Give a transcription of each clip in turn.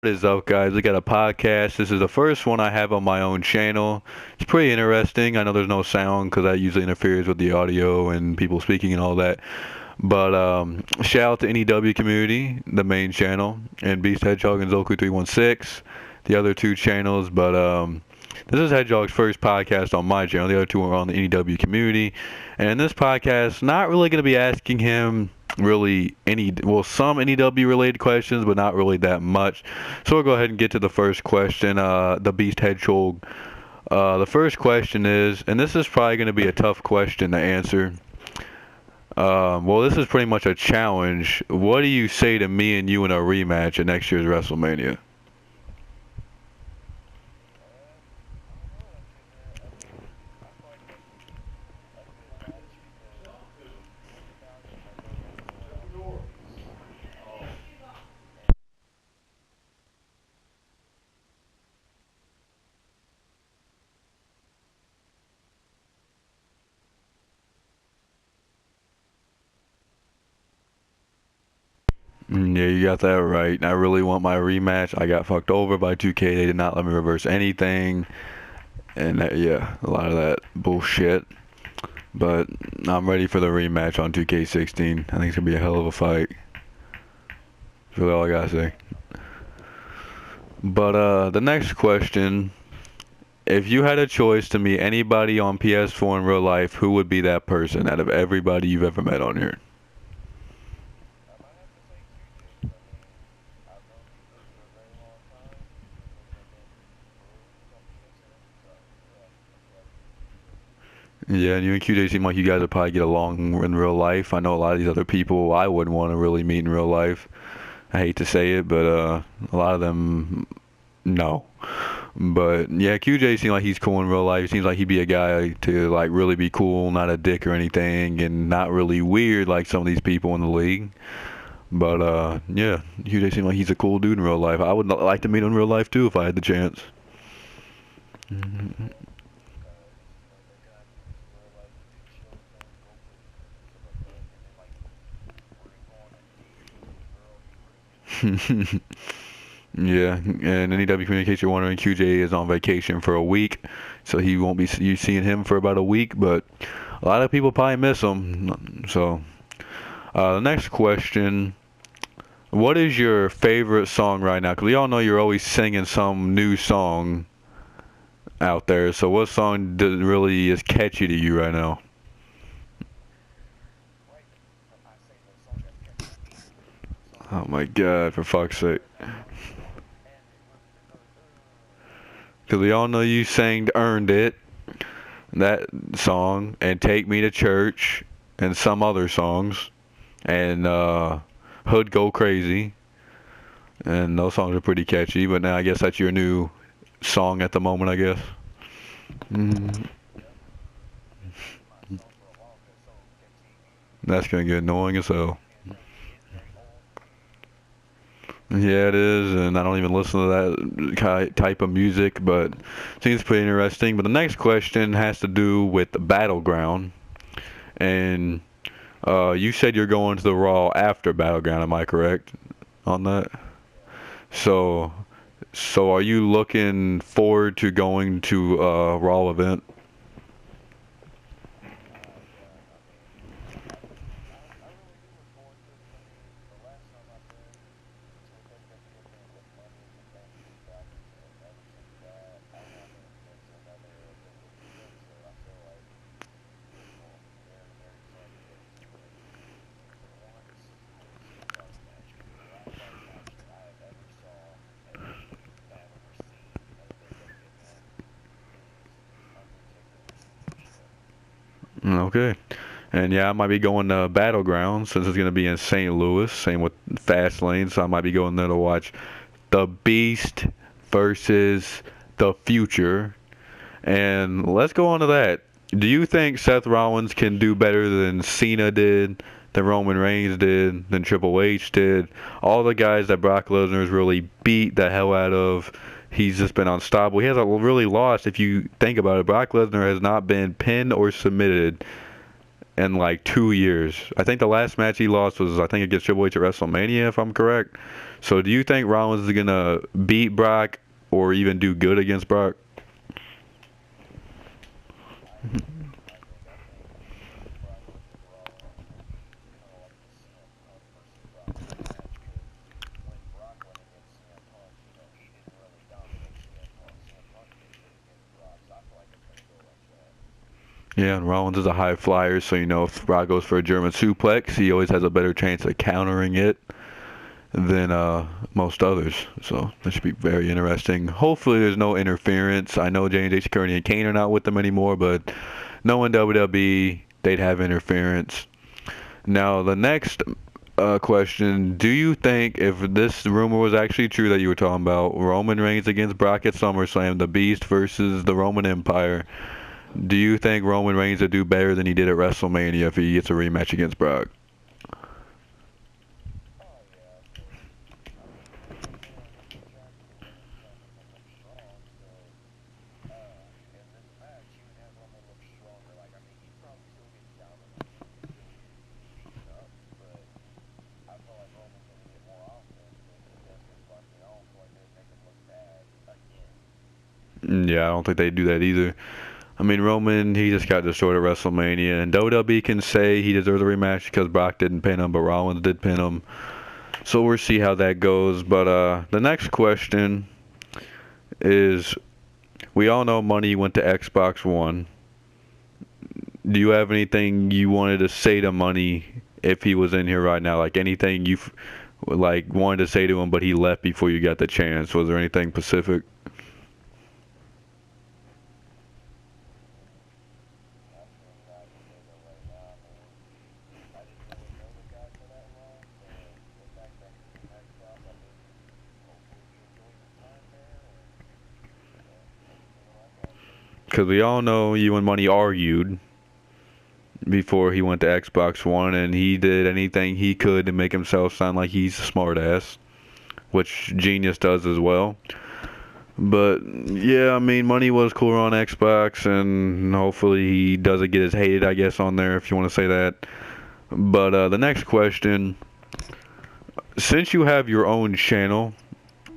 What is up, guys? I got a podcast. This is the first one I have on my own channel. It's pretty interesting. I know there's no sound because that usually interferes with the audio and people speaking and all that. But shout out to NEW community, the main channel, and Beast Hedgehog and Zoku316, the other two channels. But this is Hedgehog's first podcast on my channel. The other two are on the NEW community. And in this podcast, not really going to be asking him really some NEW related questions, but not really that much. So we'll go ahead and get to the first question. The Beast Hedgehog. The first question is, and this is probably going to be a tough question to answer. Well, this is pretty much a challenge. What do you say to me and you in a rematch at next year's WrestleMania? Yeah, you got that right. I really want my rematch. I got fucked over by 2K. They did not let me reverse anything. And yeah, a lot of that bullshit. But I'm ready for the rematch on 2K16. I think it's going to be a hell of a fight. That's really all I got to say. But the next question, if you had a choice to meet anybody on PS4 in real life, who would be that person out of everybody you've ever met on here? Yeah, and you and QJ seem like you guys would probably get along in real life. I know a lot of these other people I wouldn't want to really meet in real life. I hate to say it, but a lot of them, no. But yeah, QJ seems like he's cool in real life. He seems like he'd be a guy to like really be cool, not a dick or anything, and not really weird like some of these people in the league. But yeah, QJ seems like he's a cool dude in real life. I would like to meet him in real life too if I had the chance. Yeah, and NEW Communication wondering QJ is on vacation for a week, so he won't be you seeing him for about a week. But a lot of people probably miss him. So the next question: what is your favorite song right now? Because we all know you're always singing some new song out there. So what song really is catchy to you right now? Oh my God! For fuck's sake! Because we all know you sang "Earned It," that song, and "Take Me to Church," and some other songs, and "Hood Go Crazy," and those songs are pretty catchy. But now I guess that's your new song at the moment, I guess. Mm, that's gonna get annoying as hell. Yeah, it is, and I don't even listen to that type of music, but it seems pretty interesting. But the next question has to do with the Battleground, and you said you're going to the Raw after Battleground. Am I correct on that? So, so are you looking forward to going to a Raw event? Okay. And yeah, I might be going to Battleground since it's going to be in St. Louis. Same with Fastlane, so I might be going there to watch The Beast versus The Future. And let's go on to that. Do you think Seth Rollins can do better than Cena did, than Roman Reigns did, than Triple H did? All the guys that Brock Lesnar's really beat the hell out of. He's just been unstoppable. He hasn't really lost, if you think about it. Brock Lesnar has not been pinned or submitted in like 2 years. I think the last match he lost was, I think, against Triple H at WrestleMania, if I'm correct. So do you think Rollins is gonna beat Brock or even do good against Brock? Yeah, and Rollins is a high flyer, so if Brock goes for a German suplex, he always has a better chance of countering it than most others. So that should be very interesting. Hopefully there's no interference. I know J&J Security and Kane are not with them anymore, but knowing WWE, they'd have interference. Now the next question, do you think if this rumor was actually true that you were talking about, Roman Reigns against Brock at SummerSlam, the Beast versus the Roman Empire, do you think Roman Reigns would do better than he did at WrestleMania if he gets a rematch against Brock? Yeah, I don't think they'd do that either. I mean, Roman, he just got destroyed at WrestleMania, and WWE can say he deserves a rematch because Brock didn't pin him, but Rollins did pin him. So we'll see how that goes. But the next question is, we all know money went to Xbox One. Do you have anything you wanted to say to Money if he was in here right now? Like anything you like wanted to say to him, but he left before you got the chance? Was there anything specific? Because we all know you and Money argued before he went to Xbox One, and he did anything he could to make himself sound like he's a smartass, which Genius does as well. But yeah, I mean, Money was cooler on Xbox, and hopefully he doesn't get as hated, I guess, on there, if you want to say that. But the next question, since you have your own channel,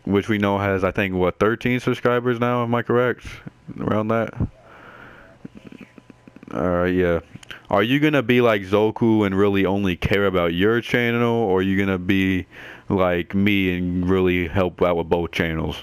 which we know has, I think, what, 13 subscribers now, am I correct? Around that? Alright, yeah. Are you gonna be like Zoku and really only care about your channel, or are you gonna be like me and really help out with both channels?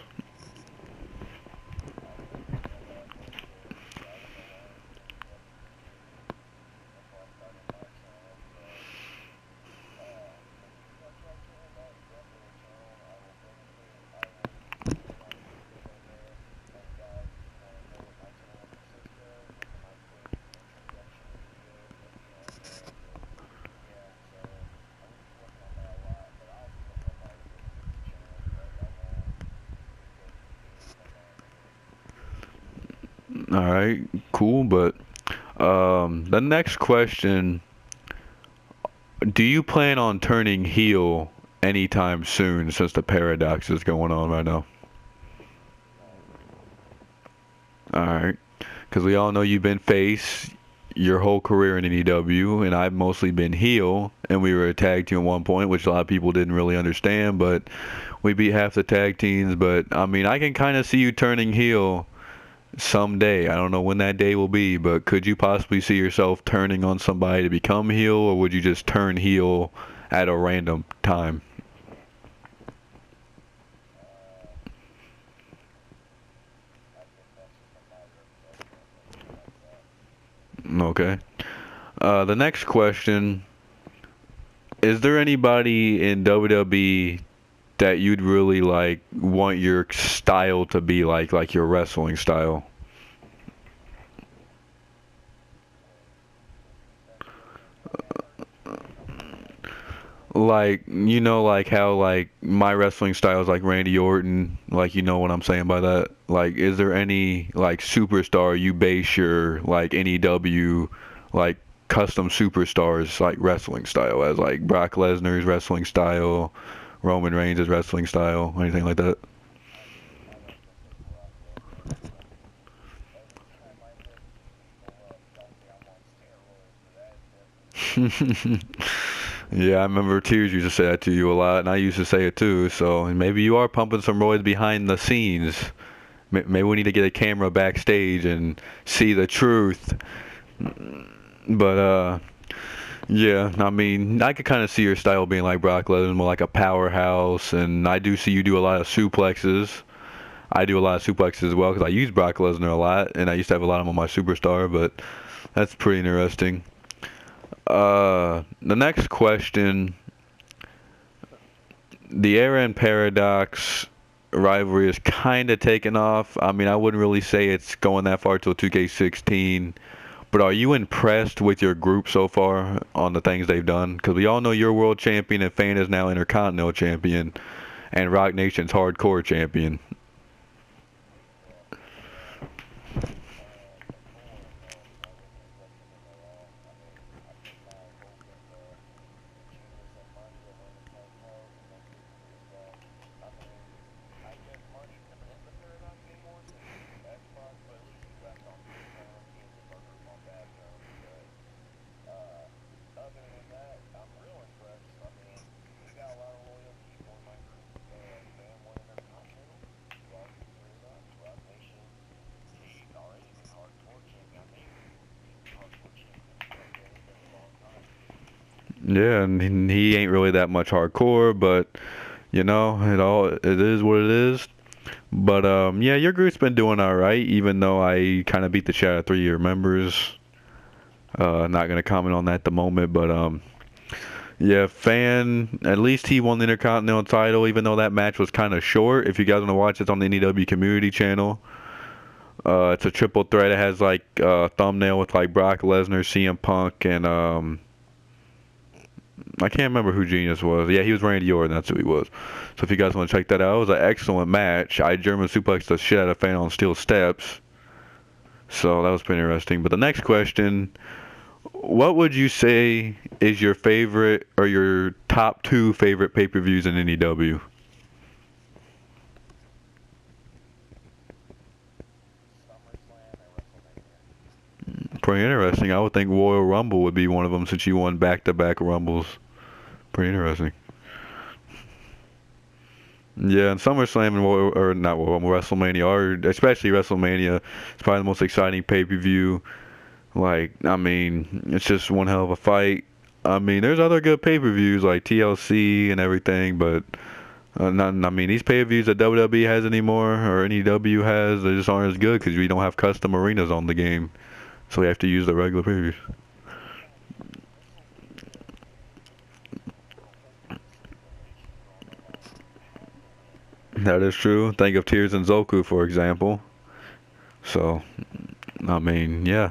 Alright, cool, but the next question, do you plan on turning heel anytime soon since the paradox is going on right now? Alright, because we all know you've been face your whole career in NEW, and I've mostly been heel, and we were a tag team at one point, which a lot of people didn't really understand, but we beat half the tag teams. But I mean, I can kind of see you turning heel someday. I don't know when that day will be, but could you possibly see yourself turning on somebody to become heel, or would you just turn heel at a random time? Okay. The next question, is there anybody in WWE that you'd really like want your style to be like your wrestling style? Like, like how like my wrestling style is like Randy Orton, like, you know what I'm saying by that? Like, is there any like superstar you base your like NEW like custom superstars like wrestling style as, like Brock Lesnar's wrestling style, Roman Reigns' wrestling style, anything like that? Yeah, I remember Tears used to say that to you a lot, and I used to say it too. So maybe you are pumping some roids behind the scenes. Maybe we need to get a camera backstage and see the truth. But yeah, I mean, I could kind of see your style being like Brock Lesnar, more like a powerhouse, and I do see you do a lot of suplexes. I do a lot of suplexes as well because I use Brock Lesnar a lot, and I used to have a lot of them on my superstar. But that's pretty interesting. The next question, the Aaron Paradox rivalry is kind of taken off. I mean, I wouldn't really say it's going that far till 2K16. But are you impressed with your group so far on the things they've done? Because we all know you're world champion and Fan is now Intercontinental champion, and Rock Nation's hardcore champion. Yeah, and he ain't really that much hardcore, but you know, it is what it is. But yeah, your group's been doing all right, even though I kind of beat the shit out of 3 of your members. Not gonna comment on that at the moment, but yeah, Fan, at least he won the Intercontinental title, even though that match was kind of short. If you guys want to watch it, it's on the NEW community channel. It's a triple threat. It has like a thumbnail with like Brock Lesnar, CM Punk, and I can't remember who Genius was. Yeah, he was Randy Orton. That's who he was. So if you guys want to check that out, it was an excellent match. I German suplexed the shit out of Fan on steel steps. So that was pretty interesting. But the next question, what would you say is your favorite or your top two favorite pay-per-views in NEW? Pretty interesting. I would think Royal Rumble would be one of them since you won back-to-back Rumbles. Pretty interesting. Yeah, and SummerSlam and or not Royal Rumble, WrestleMania, or especially WrestleMania, it's probably the most exciting pay-per-view. Like, I mean, it's just one hell of a fight. I mean, there's other good pay-per-views like TLC and everything, but I mean, these pay-per-views that WWE has anymore or NEW has, they just aren't as good because we don't have custom arenas on the game, so we have to use the regular pay-per-views. That is true. Think of Tears and Zoku, for example. So, I mean, yeah.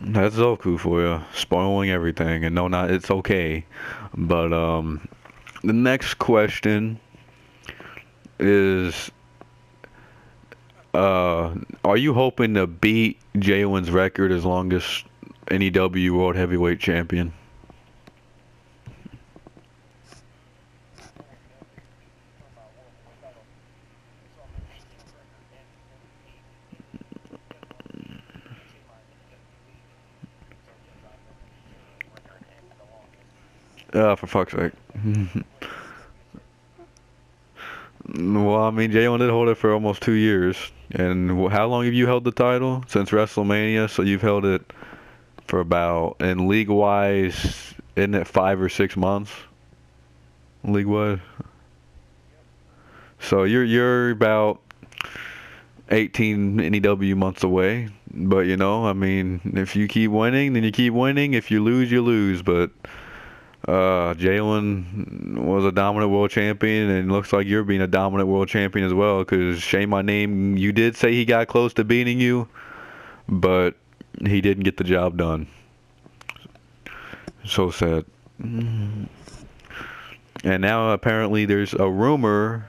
That's Zoku for you, spoiling everything. And no, not it's okay. But the next question is, are you hoping to beat Jay Owens' record as longest NEW World Heavyweight Champion? For fuck's sake. Well, I mean, Jay Owens did hold it for almost 2 years. And how long have you held the title? Since WrestleMania, so you've held it for about, and league-wise, isn't it 5 or 6 months? League-wise? So you're about 18 NEW months away. But you know, I mean, if you keep winning, then you keep winning. If you lose, you lose. But Jalen was a dominant world champion, and looks like you're being a dominant world champion as well. Because shame my name, you did say he got close to beating you, but he didn't get the job done. So sad. And now apparently there's a rumor.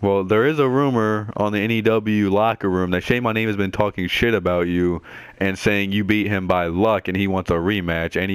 Well, there is a rumor on the NEW locker room that Shane My Name has been talking shit about you and saying you beat him by luck and he wants a rematch. Any